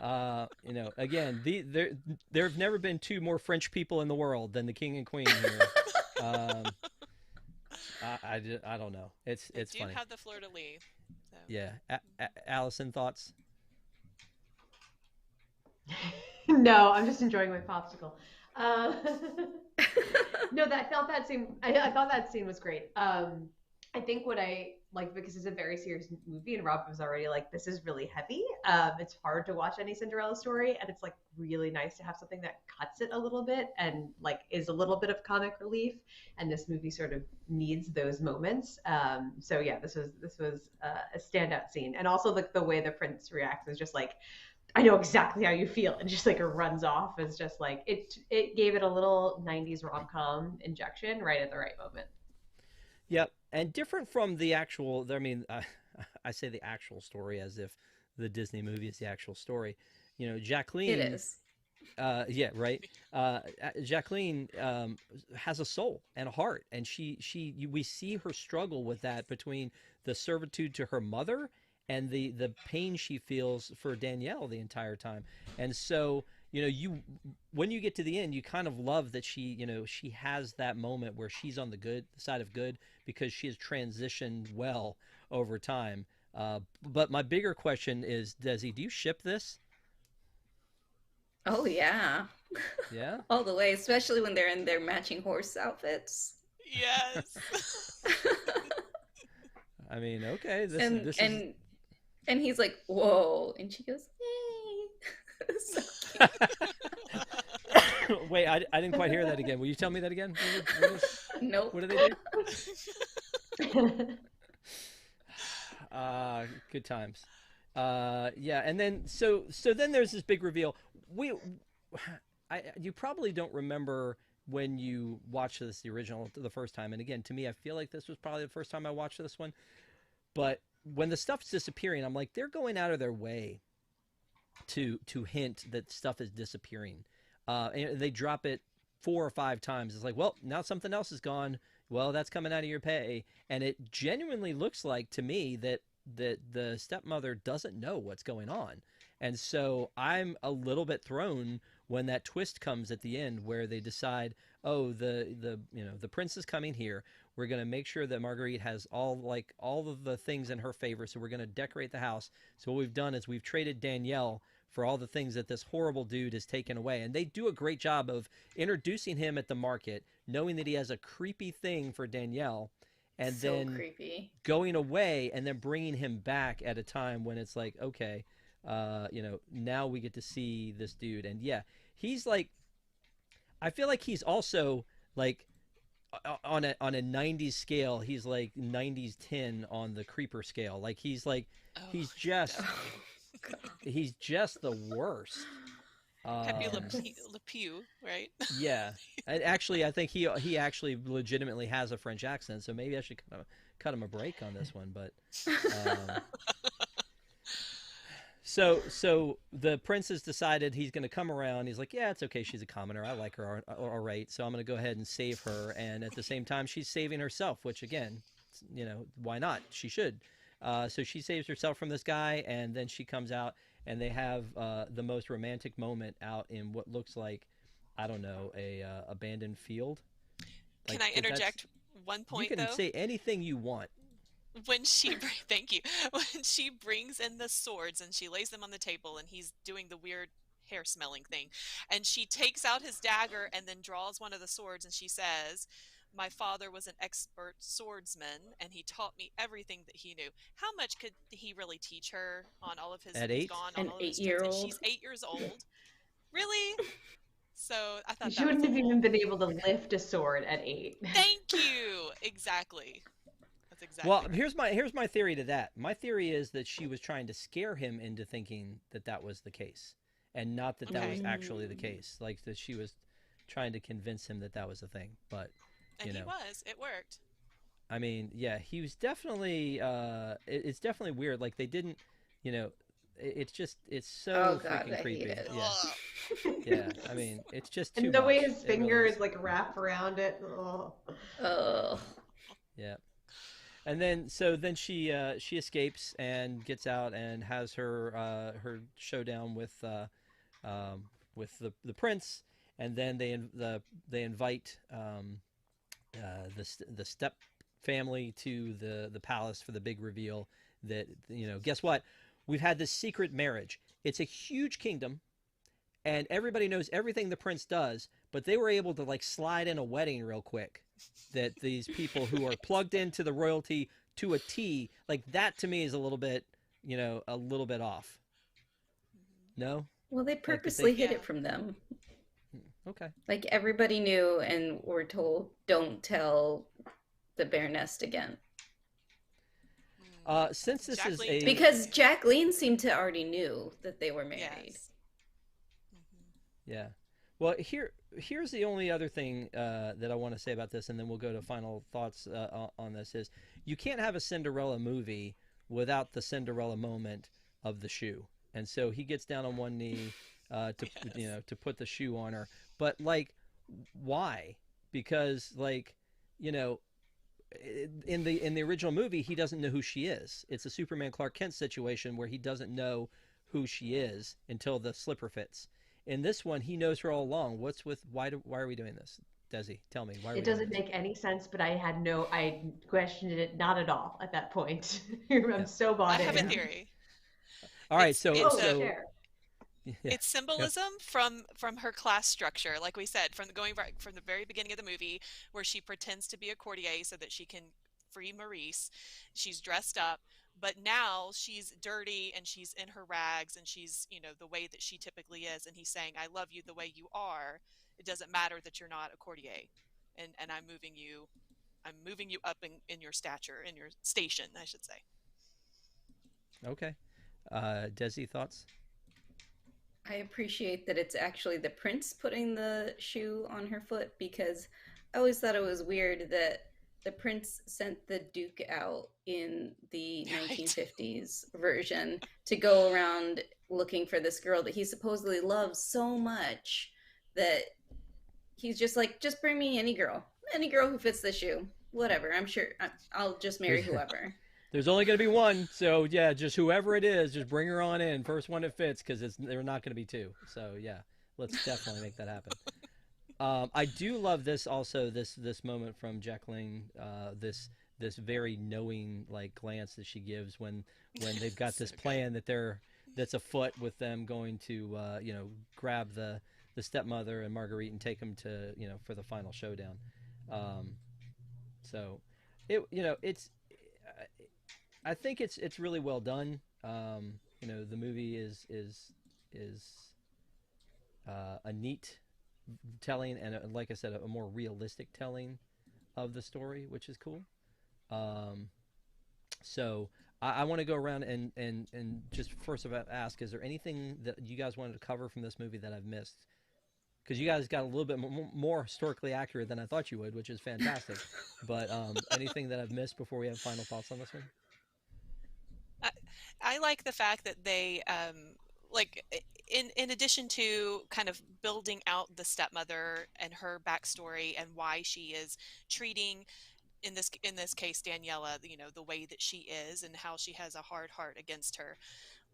Again, there have never been two more French people in the world than the king and queen here. Um, I don't know. They It's do funny. have the fleur de lis. So Yeah, Allison, thoughts? No, I'm just enjoying my popsicle. Uh, no, I thought that scene was great. I think what I like, because it's a very serious movie, and Rob was already like, "This is really heavy." It's hard to watch any Cinderella story, and it's like really nice to have something that cuts it a little bit and like is a little bit of comic relief. And this movie sort of needs those moments. So yeah, this was a standout scene, and also the way the prince reacts is just like, I know exactly how you feel, and just like it runs off is just like it gave it a little 90s rom-com injection right at the right moment. Yep, and different from the actual. I mean, I say the actual story as if the Disney movie is the actual story. It Jacqueline. is. Yeah, right. Jacqueline has a soul and a heart, and we see her struggle with that between the servitude to her mother and the pain she feels for Danielle the entire time. And so, you when you get to the end, you kind of love that she has that moment where she's on the good side of good because she has transitioned well over time. But my bigger question is, Desi, do you ship this? Oh yeah. Yeah. All the way, especially when they're in their matching horse outfits. yes. I mean, okay, and this is and and he's like, "Whoa," and she goes, "Hey." So Wait, I didn't quite hear that again. Will you tell me that again? nope. What do they do? Good times. Yeah, and then so then there's this big reveal. We you probably don't remember when you watched this the original the first time. And again, to me, I feel like this was probably the first time I watched this one. But when the stuff's disappearing, I'm like, they're going out of their way to hint that stuff is disappearing. And they drop it 4 or 5 times. It's like, well, now something else is gone. Well, that's coming out of your pay, and it genuinely looks like to me that the stepmother doesn't know what's going on, and so I'm a little bit thrown when that twist comes at the end where they decide, oh, the prince is coming here. We're going to make sure that Marguerite has all of the things in her favor, so we're going to decorate the house. So what we've done is we've traded Danielle for all the things that this horrible dude has taken away. And they do a great job of introducing him at the market, knowing that he has a creepy thing for Danielle, and So then creepy. going away and then bringing him back at a time when it's like, okay, now we get to see this dude. And yeah, he's like, I feel like he's also like on a 90s scale, he's like 90s 10 on the creeper scale. Like Oh, he's just Oh, God. he's just the worst. Pepe Le, Um, Le Pew, right? yeah, and actually, I think he actually legitimately has a French accent, so maybe I should cut him a break on this one. But um, so the prince has decided he's going to come around. He's like, yeah, it's okay. She's a commoner. I like her all right. So I'm going to go ahead and save her. And at the same time, she's saving herself, which again, why not? She should. So she saves herself from this guy, and then she comes out, and they have the most romantic moment out in what looks like, I don't know, a abandoned field. Can Like I interject one you point can though? say anything you want. When she thank you, when she brings in the swords and she lays them on the table and he's doing the weird hair smelling thing, and she takes out his dagger and then draws one of the swords, and she says, my father was an expert swordsman and he taught me everything that he knew. How much could he really teach her on all of his At 8? gone on An all of his tricks? And 8-year-old. she's 8 years old. Really? So I thought She that was wouldn't a have even little, been able to lift a sword at 8. thank you, exactly, that's Well, exactly right. here's my theory to that. My theory is that she was trying to scare him into thinking that that was the case, and not that that was Okay. actually the case. Like that she was trying to convince him that that was the thing. But And you he know, was, it worked. I mean, yeah, he was definitely. It's definitely weird. Like they didn't, you know, it's Oh so God, freaking I hate creepy. it. Yeah, Ugh. yeah. I mean, it's just too And the way much. his It really fingers is. like wrap around it. Oh. Oh, Yeah. And then she escapes and gets out and has her showdown with the prince, and then they invite the step family to the palace for the big reveal that guess what, we've had this secret marriage. It's a huge kingdom, and everybody knows everything the prince does, but they were able to like slide in a wedding real quick that these people who are plugged into the royalty to a T, like that to me is a little bit off. No? well, they Like that purposely they hid Yeah. it from them. okay. Like everybody knew and were told, don't tell the Baroness again. Since this is Jacqueline a did. Because Jacqueline seemed to already knew that they were married. Yes. Mhm. yeah. Well, here's the only other thing that I want to say about this, and then we'll go to final thoughts on this. Is you can't have a Cinderella movie without the Cinderella moment of the shoe, and so he gets down on one knee to Yes. to put the shoe on her, but like, why? Because like, you know, in the original movie, he doesn't know who she is. It's a Superman Clark Kent situation where he doesn't know who she is until the slipper fits. In this one, he knows her all along. Why are we doing this? Desi, tell me, why are It we doing doesn't this? make any sense, but I questioned it not at all at that point. I'm Yeah. so I bought have a in. theory. All right. It's So it's Oh, a so share. yeah. it's symbolism from her class structure, like we said, from going right from the very beginning of the movie, where she pretends to be a courtier so that she can free Maurice. She's dressed up, but now she's dirty and she's in her rags and she's, the way that she typically is, and he's saying, I love you the way you are. It doesn't matter that you're not a courtier. And I'm moving you up in your stature, in your station, I should say. Okay. Desi, thoughts? I appreciate that it's actually the prince putting the shoe on her foot, because I always thought it was weird that the prince sent the duke out in the Right. 1950s version to go around looking for this girl that he supposedly loves so much that he's just like, just bring me any girl who fits the shoe. Whatever, I'm sure I'll just marry There's whoever. there's only going to be one, so yeah, just whoever it is, just bring her on in, first one that fits, because it's they're not going to be two. So yeah, let's definitely make that happen. I do love this also this moment from Jacqueline. This very knowing like glance that she gives when they've got So this good. plan that's afoot with them going to grab the stepmother and Marguerite and take them to for the final showdown. Um, so it's I think it's really well done. The movie is a neat telling and like I said, a more realistic telling of the story, which is cool. Um, so I want to go around and just first of all ask: is there anything that you guys wanted to cover from this movie that I've missed? Because you guys got a little bit more historically accurate than I thought you would, which is fantastic. But anything that I've missed before we have final thoughts on this one? I, I like the fact that they like in addition to kind of building out the stepmother and her backstory and why she is treating in this case Daniela, the way that she is and how she has a hard heart against her.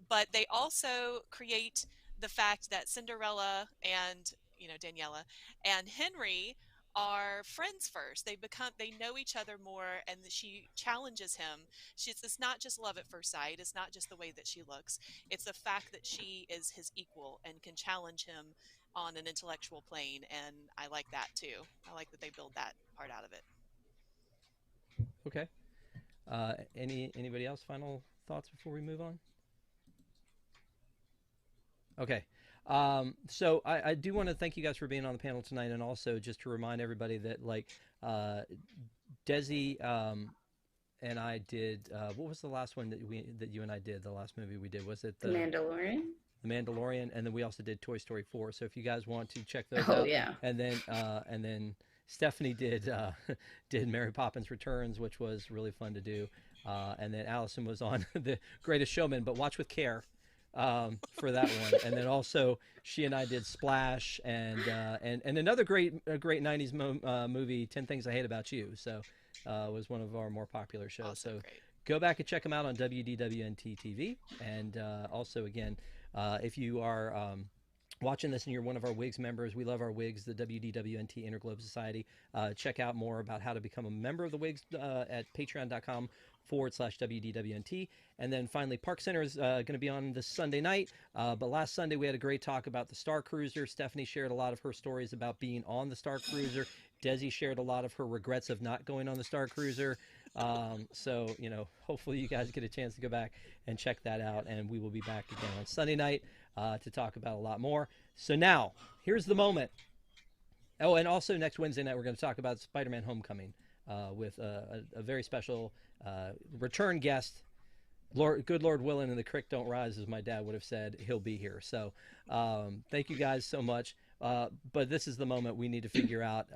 But they also create the fact that Cinderella and Daniela and Henry are friends first. They know each other more, and she challenges him. It's not just love at first sight. It's not just the way that she looks. It's the fact that she is his equal and can challenge him on an intellectual plane, and I like that too. I like that they build that part out of it. Okay. Anybody else final thoughts before we move on? Okay. So I do want to thank you guys for being on the panel tonight, and also just to remind everybody that uh, Desi and I did. What was the last one that you and I did? The last movie we did, was it The Mandalorian. the Mandalorian? And then we also did Toy Story 4. So if you guys want to check those Oh out, yeah. and then Stephanie did did Mary Poppins Returns, which was really fun to do. And then Allison was on The Greatest Showman, but watch with care for that one. And then also she and I did Splash and another great '90s movie, 10 Things I Hate About You. So was one of our more popular shows. Also So great. go back and check them out on WDWNT TV. And also again, if you are watching this and you're one of our WIGS members, we love our WIGS, the WDWNT Interglobe Society. Check out more about how to become a member of the WIGS at patreon.com/WDWNT. And then finally, Park Center is going to be on this Sunday night. But last Sunday, we had a great talk about the Star Cruiser. Stephanie shared a lot of her stories about being on the Star Cruiser. Desi shared a lot of her regrets of not going on the Star Cruiser. So, hopefully you guys get a chance to go back and check that out. And we will be back again on Sunday night to talk about a lot more. So now, here's the moment. Oh, and also next Wednesday night, we're going to talk about Spider-Man Homecoming with a very special return guest. Good Lord willing, and the creek don't rise, as my dad would have said. He'll be here. So thank you guys so much. But this is the moment we need to figure out.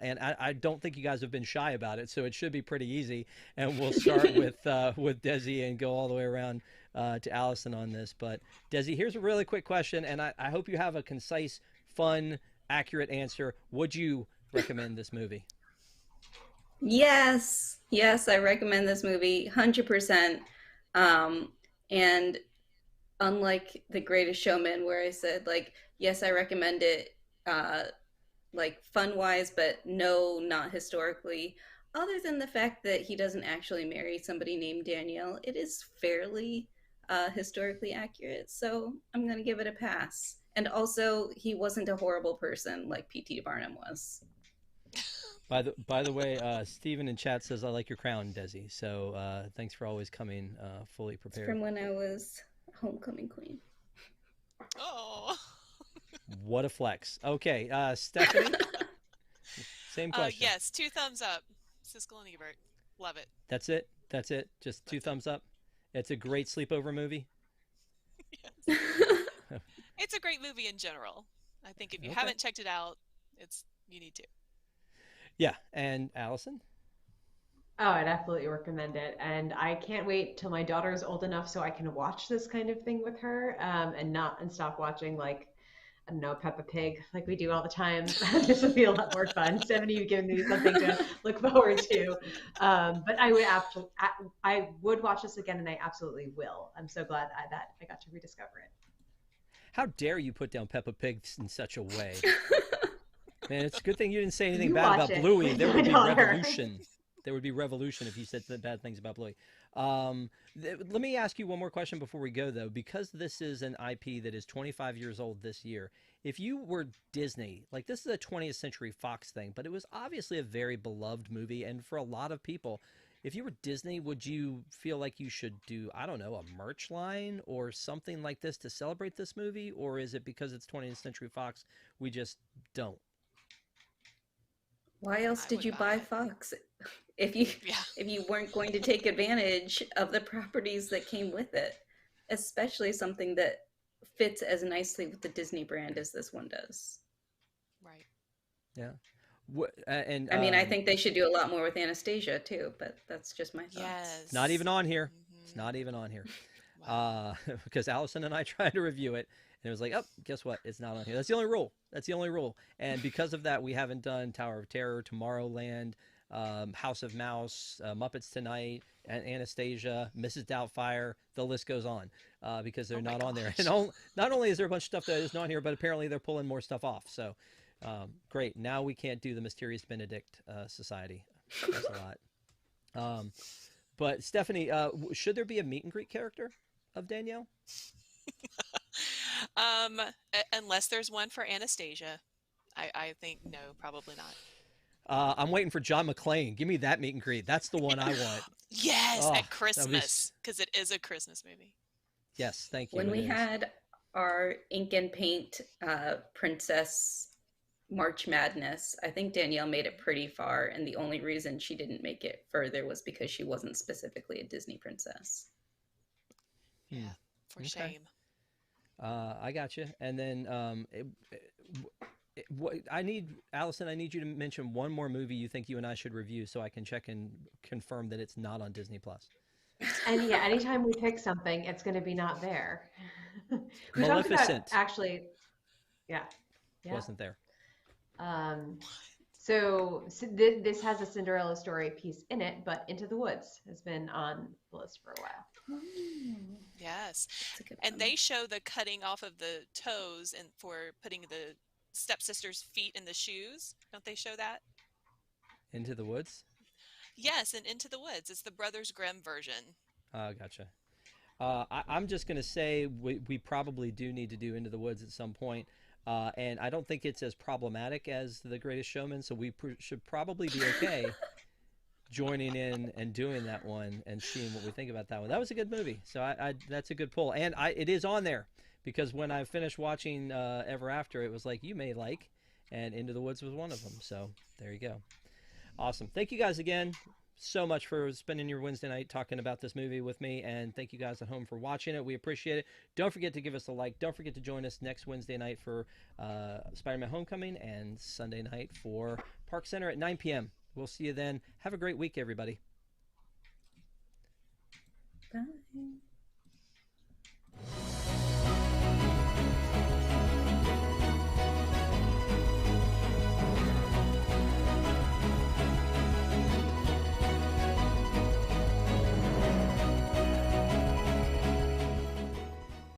And I don't think you guys have been shy about it, so it should be pretty easy. And we'll start with Desi and go all the way around to Allison on this. But Desi, here's a really quick question, and I hope you have a concise, fun, accurate answer. Would you recommend this movie? Yes, yes, I recommend this movie 100%. And unlike The Greatest Showman, where I said, like, yes, I recommend it, uh, like, fun wise, but no, not historically. Other than the fact that he doesn't actually marry somebody named Danielle, it is fairly historically accurate. So I'm going to give it a pass. And also, he wasn't a horrible person like P.T. Barnum was. By the way, Steven in chat says I like your crown, Desi. So thanks for always coming fully It's prepared. from when I was homecoming queen. Oh. What a flex. Okay, Stephanie, same question. Yes, two thumbs up. Siskel and Ebert. Love it. That's it. That's it. Just two That's it. thumbs up. It's a great sleepover movie. Yes. It's a great movie in general. I think if you Okay. haven't checked it out, you need to. Yeah. And Allison? Oh, I'd absolutely recommend it. And I can't wait till my daughter's old enough so I can watch this kind of thing with her, and stop watching like, I don't know, Peppa Pig like we do all the time. This will be a lot more fun. 70, you've given me something to look forward to. But I would watch this again, and I absolutely will. I'm so glad that I got to rediscover it. How dare you put down Peppa Pig in such a way? Man, it's a good thing you didn't say anything You bad watch about it Bluey. with There my would be daughter. revolution. There would be revolution if you said the bad things about Bluey. Let me ask you one more question before we go, though. Because this is an IP that is 25 years old this year, if you were Disney, like this is a 20th Century Fox thing, but it was obviously a very beloved movie, and for a lot of people, if you were Disney, would you feel like you should do, I don't know, a merch line or something like this to celebrate this movie? Or is it because it's 20th Century Fox, we just don't? Why else I did would you buy buy it. Fox if you Yeah. if you weren't going to take advantage of the properties that came with it, especially something that fits as nicely with the Disney brand as this one does. Right. Yeah. And I mean, I think they should do a lot more with Anastasia too, but that's just my thoughts. it's not Yes. even on here. It's Hmm. not even on here. Wow. Because Allison and I tried to review it, and it was like, oh, guess what? It's not on here. That's the only rule. That's the only rule. And because of that, we haven't done Tower of Terror, Tomorrowland, House of Mouse, Muppets Tonight, Anastasia, Mrs. Doubtfire. The list goes on because they're Oh my not on there. gosh. And not only is there a bunch of stuff that isn't on here, but apparently they're pulling more stuff off. So great. Now we can't do the Mysterious Benedict Society. That's a lot. Um, but Stephanie, should there be a meet and greet character of Danielle? Unless there's one for Anastasia, I think no, probably not. I'm waiting for John McClane. Give me that meet and greet. That's the one I want. Yes, Oh, at that would be. Christmas, because it is a Christmas movie. Yes, thank you. When It we is. had our ink and paint princess March Madness, I think Danielle made it pretty far, and the only reason she didn't make it further was because she wasn't specifically a Disney princess. Hmm. Yeah, for Okay. shame. I got you. And then what I need, Allison, I need you to mention one more movie you think you and I should review, so I can check and confirm that it's not on Disney Plus. And yeah, anytime we pick something, it's going to be not there. We talked about Maleficent actually, yeah, yeah. wasn't there. Um, this has a Cinderella story piece in it, but Into the Woods has been on the list for a while. Yes. That's a good And one. they show the cutting off of the toes and for putting the stepsister's feet in the shoes. Don't they show that? Into the Woods. Yes, and Into the Woods. It's the Brothers Grimm version. Gotcha. I'm just going to say we probably do need to do Into the Woods at some point. And I don't think it's as problematic as The Greatest Showman, so we should probably be okay joining in and doing that one and seeing what we think about that one. That was a good movie, so that's a good pull. And it is on there because when I finished watching Ever After, it was like, you may like, and Into the Woods was one of them. So there you go. Awesome. Thank you guys again so much for spending your Wednesday night talking about this movie with me, and thank you guys at home for watching it. We appreciate it. Don't forget to give us a like. Don't forget to join us next Wednesday night for Spider-Man Homecoming and Sunday night for Park Center at 9 p.m. We'll see you then. Have a great week, everybody. Bye.